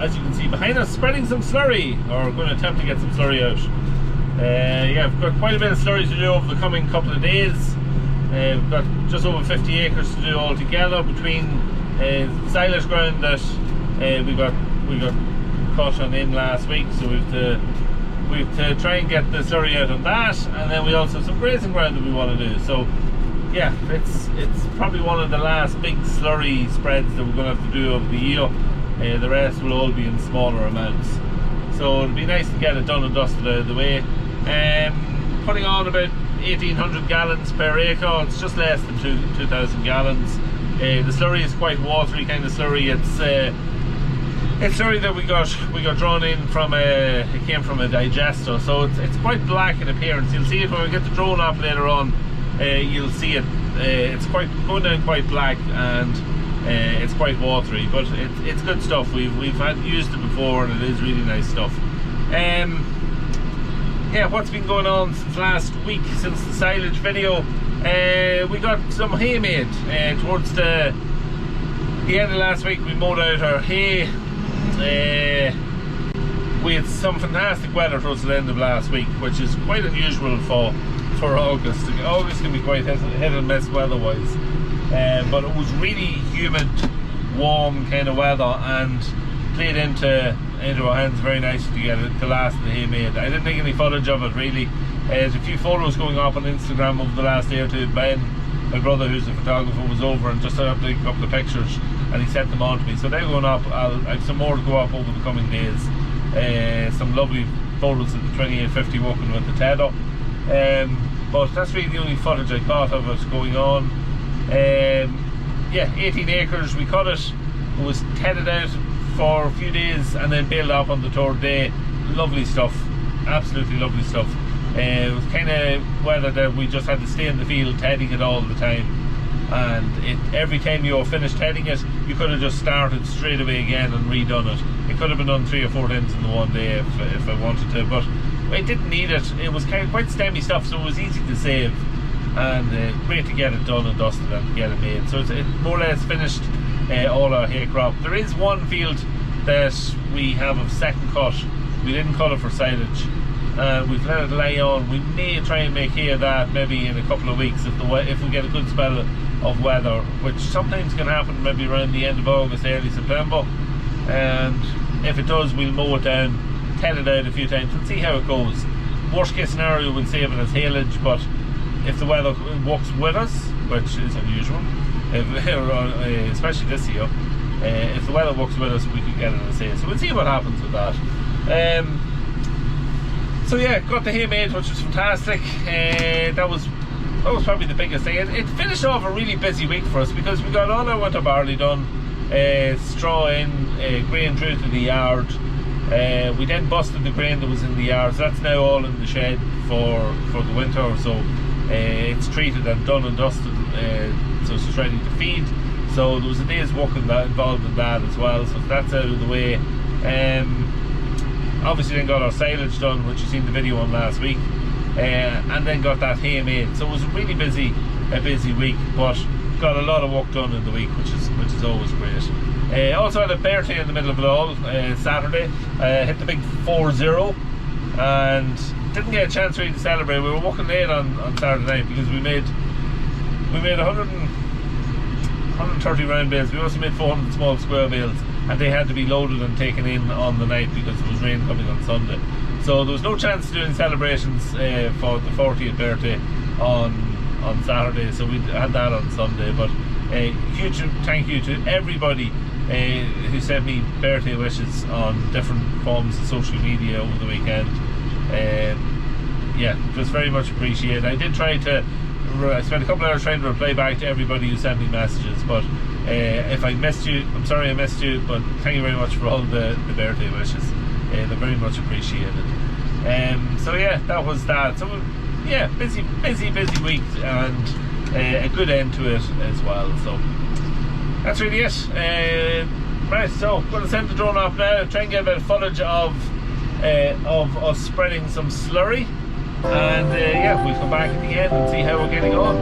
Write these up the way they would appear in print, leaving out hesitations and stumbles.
as you can see behind us, spreading some slurry, or going to attempt to get some slurry out. Yeah, we've got quite a bit of slurry to do over the coming couple of days. We've got just over 50 acres to do all together between silage ground that we got cut on in last week, so we've to try and get the slurry out on that, and then we also have some grazing ground that we want to do. So yeah, it's probably one of the last big slurry spreads that we're going to have to do over the year. The rest will all be in smaller amounts, so it'll be nice to get it done and dusted out of the way. Putting on about 1,800 gallons per acre. It's just less than 2,000 gallons. The slurry is quite watery kind of slurry. It's slurry that we got drawn in from it came from a digester, so it's quite black in appearance. You'll see it when we get the drone up later on. You'll see it. It's quite going down quite black, and it's quite watery, but it's good stuff. We've used it before, and it is really nice stuff. Yeah, what's been going on since last week, since the silage video? We got some hay made towards the end of last week. We mowed out our hay. We had some fantastic weather towards the end of last week, which is quite unusual for August. August can be quite hit and miss weather-wise, but it was really humid, warm kind of weather, and played into our hands very nicely to get it to last the hay made. I didn't take any footage of it really. There's a few photos going up on Instagram over the last day or two. Ben, my brother, who's a photographer, was over and just up a couple of pictures, and he sent them on to me. So they're going up. I have some more to go up over the coming days. Some lovely photos of the 2850 walking with the tether. But that's really the only footage I got of it going on. Yeah, 18 acres. We cut it. It was tedded out for a few days and then baled up on the third day. Lovely stuff, absolutely lovely stuff. It was kind of weather that we just had to stay in the field tedding it all the time, and every time you were finished tedding it, you could have just started straight away again and redone it. It could have been done 3 or 4 times in the one day if I wanted to, but I didn't need it. It was kind of quite stemmy stuff, so it was easy to save, and great to get it done and dusted and get it made. So it's more or less finished all our hay crop. There is one field that we have of second cut. We didn't cut it for silage. We've let it lay on. We may try and make hay of that maybe in a couple of weeks if we get a good spell of weather, which sometimes can happen maybe around the end of August, early September. And if it does, we'll mow it down, ted it out a few times and see how it goes. Worst case scenario, we'll save it as haylage, but if the weather works with us, which is unusual, especially this year, if the weather works with us, we could get it as hay. So we'll see what happens with that. So yeah, got the hay made, which was fantastic. That was probably the biggest thing. It finished off a really busy week for us because we got all our winter barley done, straw in, grain through to the yard. We then busted the grain that was in the yard, so that's now all in the shed for the winter. So it's treated and done and dusted, so it's just ready to feed. So there was a day's work involved in that as well, so that's out of the way. Obviously then got our silage done, which you seen the video on last week, and then got that hay made. So it was a really busy week, but got a lot of work done in the week, which is always great. Also had a birthday in the middle of it all, Saturday. Hit the big 4-0 and didn't get a chance really to celebrate. We were working late on Saturday night because we made 130 round bales. We also made 400 small square bales, and they had to be loaded and taken in on the night because there was rain coming on Sunday. So there was no chance of doing celebrations for the 40th birthday on Saturday, so we had that on Sunday. But a huge thank you to everybody who sent me birthday wishes on different forms of social media over the weekend. Yeah, it was very much appreciated. I spent a couple of hours trying to reply back to everybody who sent me messages, but if I missed you, I'm sorry I missed you, but thank you very much for all the birthday wishes. They're very much appreciated. So yeah, that was that. So yeah, busy week, and a good end to it as well. So that's really it. Right, so I'm going to send the drone off now, try and get a bit of footage of us spreading some slurry, and yeah, we'll come back at the end and see how we're getting on.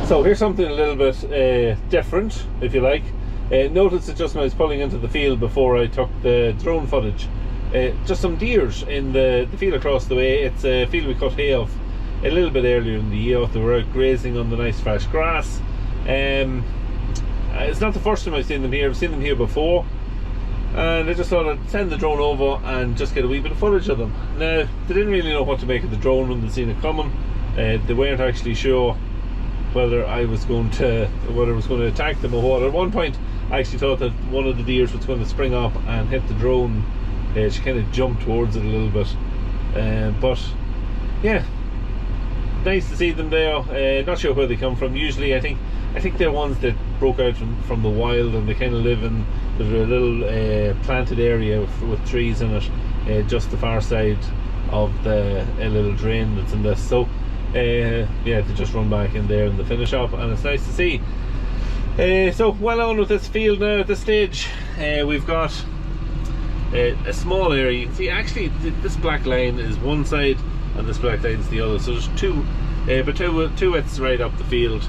So here's something a little bit different, if you like. Notice it just when I was pulling into the field before I took the drone footage. Just some deers in the field across the way. It's a field we cut hay off a little bit earlier in the year. They were out grazing on the nice fresh grass. It's not the first time I've seen them here. I've seen them here before, and I just thought I'd send the drone over and just get a wee bit of footage of them. Now, they didn't really know what to make of the drone when they seen it coming. They weren't actually sure whether I was going to attack them or what. At one point I actually thought that one of the deers was going to spring up and hit the drone. She kind of jumped towards it a little bit, but yeah, nice to see them there. Not sure where they come from. Usually I think they're ones that broke out from the wild, and they kind of live in, there's a little planted area with trees in it, just the far side of the little drain that's in this. So yeah, they just run back in there and they finish up, and it's nice to see. So well on with this field now. At this stage we've got a small area. You can see actually this black line is one side and this black line is the other, so there's two widths right up the field.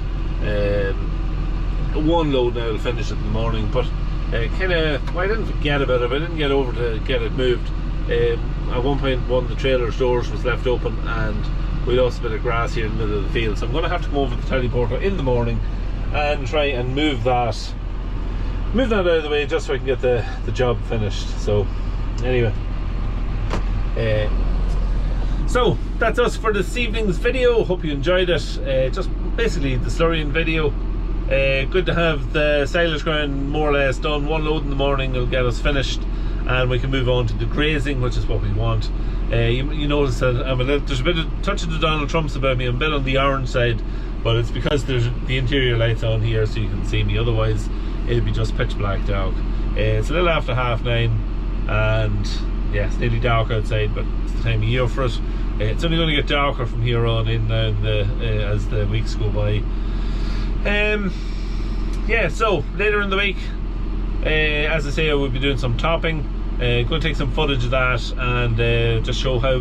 One load now will finish it in the morning, but kind of, well, I didn't forget about it, but I didn't get over to get it moved. At one point one of the trailer's doors was left open and we lost a bit of grass here in the middle of the field, so I'm going to have to come over to the teleporter in the morning and try and move that out of the way, just so I can get the job finished. So anyway, so that's us for this evening's video. Hope you enjoyed it. Just basically the Slurry video. Good to have the silage ground more or less done. One load in the morning will get us finished, and we can move on to the grazing, which is what we want. You notice that there's a bit of touch of the Donald Trumps about me. I'm a bit on the orange side, but it's because there's the interior lights on here so you can see me. Otherwise it'll be just pitch black dark. It's a little after 9:30, and yeah, it's nearly dark outside, but it's the time of year for it. It's only going to get darker from here on in as the weeks go by. Yeah, so later in the week, as I say, I will be doing some topping. Going to take some footage of that and just show how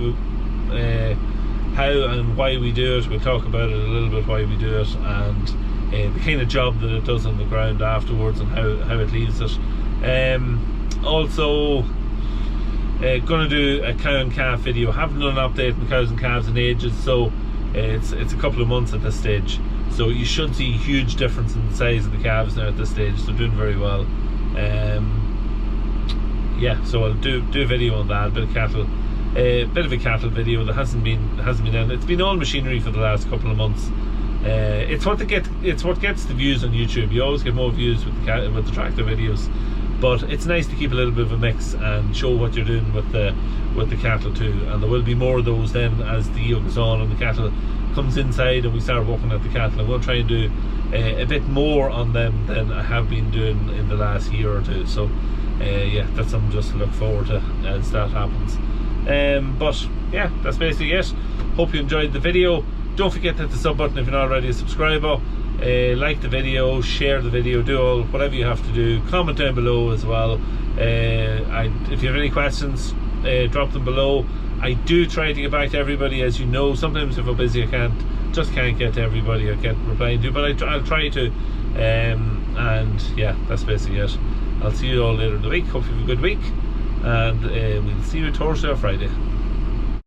and why we do it. We'll talk about it a little bit, why we do it, and the kind of job that it does on the ground afterwards, and how it leaves it. Also going to do a cow and calf video. Haven't done an update on cows and calves in ages, so it's a couple of months at this stage, so you should see a huge difference in the size of the calves now at this stage. They're doing very well. Yeah, so I'll do a video on that, a bit of a cattle video that hasn't been done. It's been all machinery for the last couple of months. It's what gets the views on YouTube. You always get more views with the tractor videos, but it's nice to keep a little bit of a mix and show what you're doing with the cattle too. And there will be more of those then as the year goes on and the cattle comes inside and we start working at the cattle. I'm going to try and do a bit more on them than I have been doing in the last year or two. So yeah, that's something just to look forward to as that happens. But yeah, that's basically it. Hope you enjoyed the video. Don't forget to hit the sub button if you're not already a subscriber. Like the video, share the video, do whatever you have to do. Comment down below as well. If you have any questions, drop them below. I do try to get back to everybody, as you know. Sometimes if I'm busy I can't get to everybody. I can't reply to, but I'll try to. And yeah, that's basically it. I'll see you all later in the week. Hope you have a good week, and we'll see you Thursday or Friday.